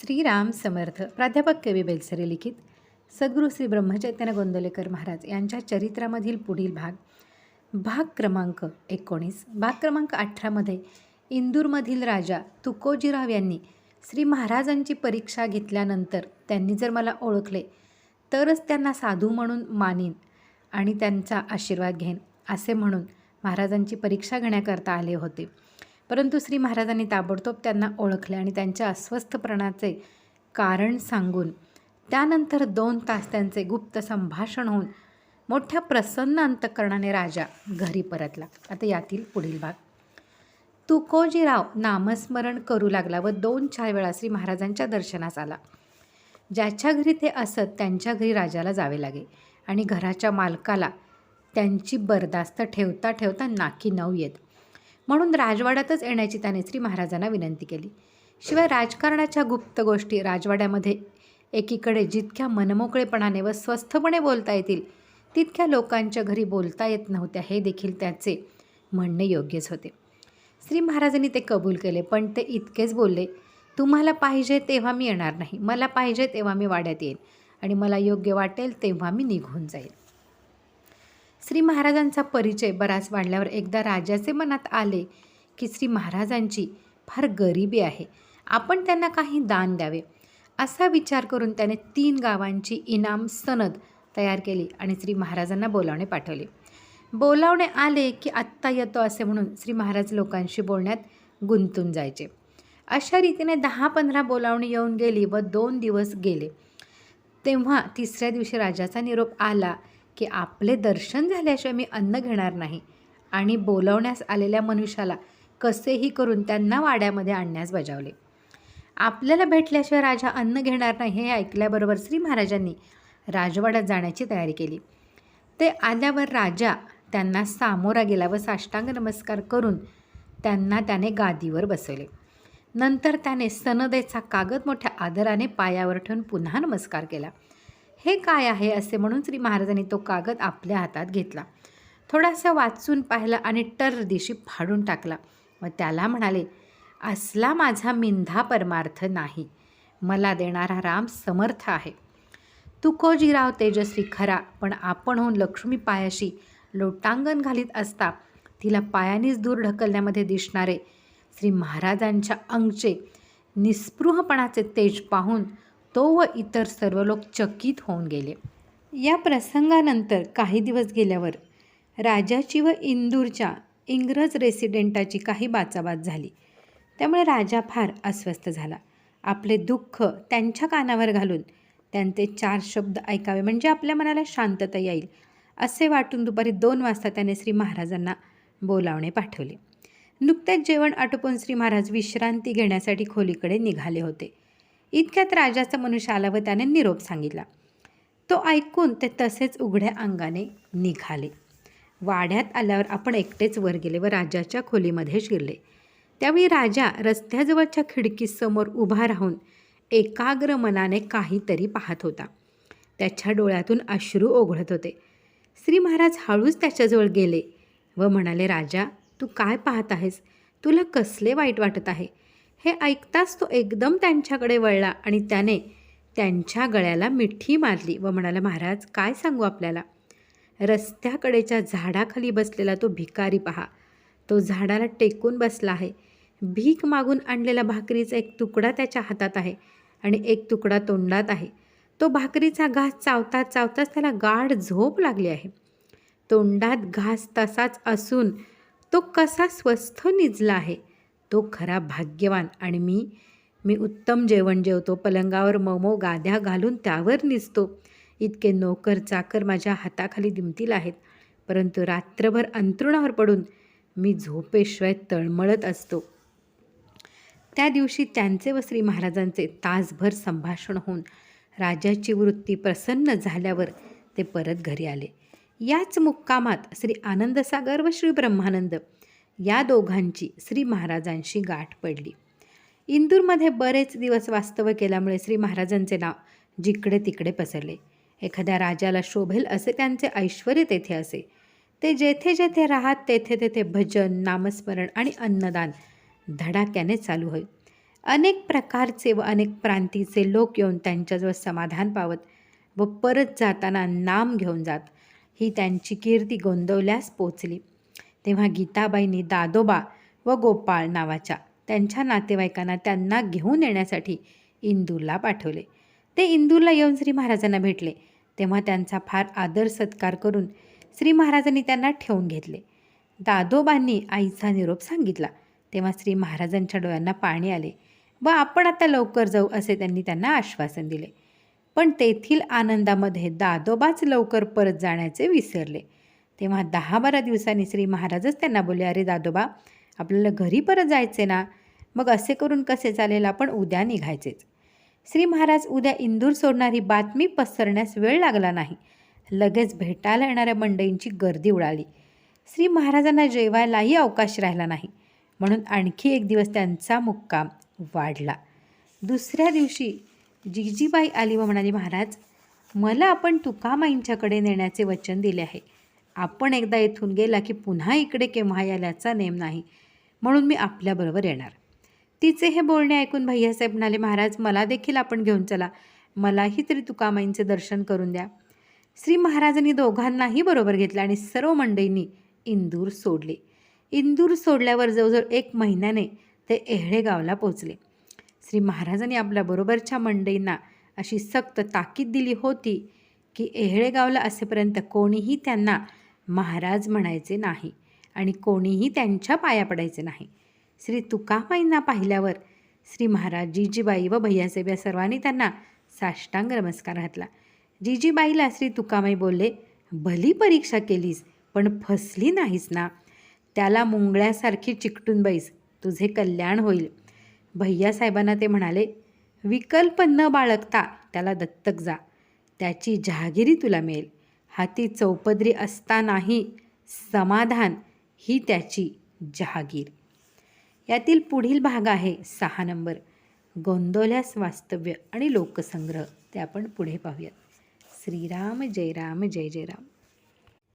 श्रीराम समर्थ. प्राध्यापक के वी बेलसरे लिखित सद्गुरू श्री ब्रह्मचैतन्य गोंदवलेकर महाराज यांच्या चरित्रामधील पुढील भाग क्रमांक 19. भाग क्रमांक 18मध्ये इंदूरमधील राजा तुकोजीराव यांनी श्री महाराजांची परीक्षा घेतल्यानंतर त्यांनी जर मला ओळखले तरच त्यांना साधू म्हणून मानीन आणि त्यांचा आशीर्वाद घेईन असे म्हणून महाराजांची परीक्षा घेण्याकरता आले होते. परंतु श्री महाराजांनी ताबडतोब त्यांना ओळखले आणि त्यांच्या अस्वस्थपणाचे कारण सांगून त्यानंतर 2 तास त्यांचे गुप्त संभाषण होऊन मोठ्या प्रसन्न अंतःकरणाने राजा घरी परतला. आता यातील पुढील भाग. तुकोजीराव नामस्मरण करू लागला व 2-4 वेळा श्री महाराजांच्या दर्शनास आला. ज्याच्या घरी ते असत त्यांच्या घरी राजाला जावे लागे आणि घराच्या मालकाला त्यांची बरदास्त ठेवता ठेवता नाकी नऊ येत. म्हणून राजवाड्यातच येण्याची त्याने श्री महाराजांना विनंती केली. शिवाय राजकारणाच्या गुप्त गोष्टी राजवाड्यामध्ये एकीकडे जितक्या मनमोकळेपणाने व स्वस्थपणे बोलता येतील तितक्या लोकांच्या घरी बोलता येत नव्हत्या हे देखील त्याचे म्हणणे योग्यच होते. श्री महाराजांनी ते कबूल केले, पण ते इतकेच बोलले, तुम्हाला पाहिजे तेव्हा मी येणार नाही, मला पाहिजे तेव्हा मी वाड्यात येईन आणि मला योग्य वाटेल तेव्हा मी निघून जाईल. श्री महाराजांचा परिचय बराच वाढल्यावर एकदा राजाचे मनात आले की श्री महाराजांची फार गरिबी आहे, आपण त्यांना काही दान द्यावे असा विचार करून त्याने 3 गावांची इनाम सनद तयार केली आणि श्री महाराजांना बोलावणे पाठवले. बोलावणे आले की आत्ता येतो असे म्हणून श्री महाराज लोकांशी बोलण्यात गुंतून जायचे. अशा रीतीने 10-15 बोलावणी येऊन गेली व 2 दिवस गेले. तेव्हा 3ऱ्या दिवशी राजाचा निरोप आला की आपले दर्शन झाल्याशिवाय मी अन्न घेणार नाही आणि बोलावण्यास आलेल्या मनुष्याला कसेही करून त्यांना वाड्यामध्ये आणण्यास बजावले. आपल्याला भेटल्याशिवाय राजा अन्न घेणार नाही हे ऐकल्याबरोबर श्री महाराजांनी राजवाड्यात जाण्याची तयारी केली. ते आल्यावर राजा त्यांना सामोरा गेला व साष्टांग नमस्कार करून त्यांना त्याने गादीवर बसवले. नंतर त्याने सनदेचा कागद मोठ्या आदराने पायावर ठेवून पुन्हा नमस्कार केला. हे काय आहे असे म्हणून श्री महाराजांनी तो कागद आपल्या हातात घेतला, थोडासा वाचून पाहिला आणि दिशी फाडून टाकला व त्याला म्हणाले, असला माझा मिंधा परमार्थ नाही, मला देणारा राम समर्थ आहे. तुकोजीराव तेजस्वी खरा, पण आपणहून लक्ष्मी पायाशी लोटांगण घालीत असता तिला पायानीच दूर ढकलण्यामध्ये दिसणारे श्री महाराजांच्या अंगचे निस्पृहपणाचे तेज पाहून तो व इतर सर्व लोक चकित होऊन गेले. या प्रसंगानंतर काही दिवस गेल्यावर राजाची व इंदूरच्या इंग्रज रेसिडेंटाची काही बाचाबाच झाली. त्यामुळे राजा फार अस्वस्थ झाला. आपले दुःख त्यांच्या कानावर घालून त्यांचे 4 शब्द ऐकावे म्हणजे आपल्या मनाला शांतता येईल असे वाटून दुपारी 2 वाजता त्याने श्री महाराजांना बोलावणे पाठवले. नुकतेच जेवण आटोपून श्री महाराज विश्रांती घेण्यासाठी खोलीकडे निघाले होते. इतक्यात राजाचा मनुष्य आला व त्याने निरोप सांगितला. तो ऐकून ते तसेच उघड्या अंगाने निघाले. वाड्यात आल्यावर आपण एकटेच वर गेले व राजाच्या खोलीमध्ये शिरले. त्यावेळी राजा रस्त्याजवळच्या खिडकीसमोर उभा राहून एकाग्र मनाने काहीतरी पाहत होता. त्याच्या डोळ्यातून अश्रू ओघळत होते. श्री महाराज हळूच त्याच्याजवळ गेले व म्हणाले, राजा तू काय पाहत आहेस, तुला कसले वाईट वाटत आहे. हे ऐकताच तो एकदम त्यांच्याकडे वळला आणि त्याने त्यांच्या गळ्याला मिठी मारली व म्हणाला, महाराज काय सांगू आपल्याला. रस्त्याकडेच्या झाडाखाली बसलेला तो भिकारी पहा, तो झाडाला टेकून बसला आहे. भीक मागून आणलेला भाकरीचा एक तुकडा त्याच्या हातात आहे आणि एक तुकडा तोंडात आहे. तो भाकरीचा घास चावताच चावताच त्याला गाढ झोप लागली आहे. तोंडात घास तसाच असून तो कसा स्वस्थ निजला आहे. तो खरा भाग्यवान आणि मी उत्तम जेवण जेवतो, पलंगावर मऊ गाद्या घालून त्यावर निजतो. इतके नोकर चाकर माझ्या हाताखाली दिमतील आहेत, परंतु रात्रभर अंथरुणावर पडून मी झोपेशिवाय तळमळत असतो. त्या दिवशी त्यांचे व श्री महाराजांचे तासभर संभाषण होऊन राजाची वृत्ती प्रसन्न झाल्यावर ते परत घरी आले. याच मुक्कामात श्री आनंदसागर व श्री ब्रह्मानंद या दोघांची श्री महाराजांशी गाठ पडली. इंदूरमध्ये बरेच दिवस वास्तव्य केल्यामुळे श्री महाराजांचे नाव जिकडे तिकडे पसरले. एखाद्या राजाला शोभेल असे त्यांचे ऐश्वर्य तेथे असे. ते जेथे जेथे राहत तेथे तेथे भजन, नामस्मरण आणि अन्नदान धडाक्याने चालू होय. अनेक प्रकारचे व अनेक प्रांतीचे लोक येऊन त्यांच्याजवळ समाधान पावत व परत जाताना नाम घेऊन जात. ही त्यांची कीर्ती गोंदवल्यास पोचली. तेव्हा गीताबाईंनी दादोबा व गोपाळ नावाच्या त्यांच्या नातेवाईकांना त्यांना घेऊन येण्यासाठी इंदूरला पाठवले. ते इंदूरला येऊन श्री महाराजांना भेटले. तेव्हा त्यांचा फार आदर सत्कार करून श्री महाराजांनी त्यांना ठेवून घेतले. दादोबांनी आईचा निरोप सांगितला. तेव्हा श्री महाराजांच्या डोळ्यांना पाणी आले व आपण आता लवकर जाऊ असे त्यांनी त्यांना आश्वासन दिले. पण तेथील आनंदामध्ये दादोबाच लवकर परत जाण्याचे विसरले. तेव्हा 10-12 दिवसांनी श्री महाराजच त्यांना बोलले, अरे दादोबा, आपल्याला घरी परत जायचे ना? मग असे करून कसे चालेल, आपण उद्या निघायचेच. श्री महाराज उद्या इंदूर सोडणारी बातमी पसरण्यास वेळ लागला नाही. लगेच भेटायला येणाऱ्या मंडळींची गर्दी उडाली. श्री महाराजांना जेवायलाही अवकाश राहिला नाही. म्हणून आणखी एक दिवस त्यांचा मुक्काम वाढला. दुसऱ्या दिवशी जिजीबाई आली व म्हणाली, महाराज, मला आपण तुकामाईंच्याकडे नेण्याचे वचन दिले आहे. आपण एकदा येथून गेला की पुन्हा इकडे केव्हा यायचा नेम नाही, म्हणून मी आपल्याबरोबर येणार. तिचे हे बोलणे ऐकून भैयासाहेब म्हणाले, महाराज, मला देखील आपण घेऊन चला, मलाही तरी तुकामाईंचे दर्शन करून द्या. श्री महाराजांनी दोघांनाही बरोबर घेतले आणि सर्व मंडळींनी इंदूर सोडले. इंदूर सोडल्यावर जवळजवळ 1 महिन्याने ते एहळेगावला पोचले. श्री महाराजांनी आपल्या बरोबरच्या मंडळींना अशी सक्त ताकीद दिली होती की एहळेगावला असेपर्यंत कोणीही त्यांना महाराज म्हणायचे नाही आणि कोणीही त्यांच्या पाया पडायचे नाही. श्री तुकामाईंना पाहिल्यावर श्री महाराज, जिजीबाई व भैयासाहेब या सर्वांनी त्यांना साष्टांग नमस्कार घातला. जिजीबाईला श्री तुकामाई बोलले, भली परीक्षा केलीस पण फसली नाहीस ना? त्याला मुंगळ्यासारखी चिकटून बैस, तुझे कल्याण होईल. भैयासाहेबांना ते म्हणाले, विकल्प न बाळगता त्याला दत्तक जा, त्याची जहागिरी तुला मिळेल. हाती चौपदरी असतानाही समाधान ही त्याची जहागीर. यातील पुढील भाग आहे 6 नंबर, गोंदवल्यास वास्तव्य आणि लोकसंग्रह. ते आपण पुढे पाहूयात. श्रीराम जय राम, जय जय राम.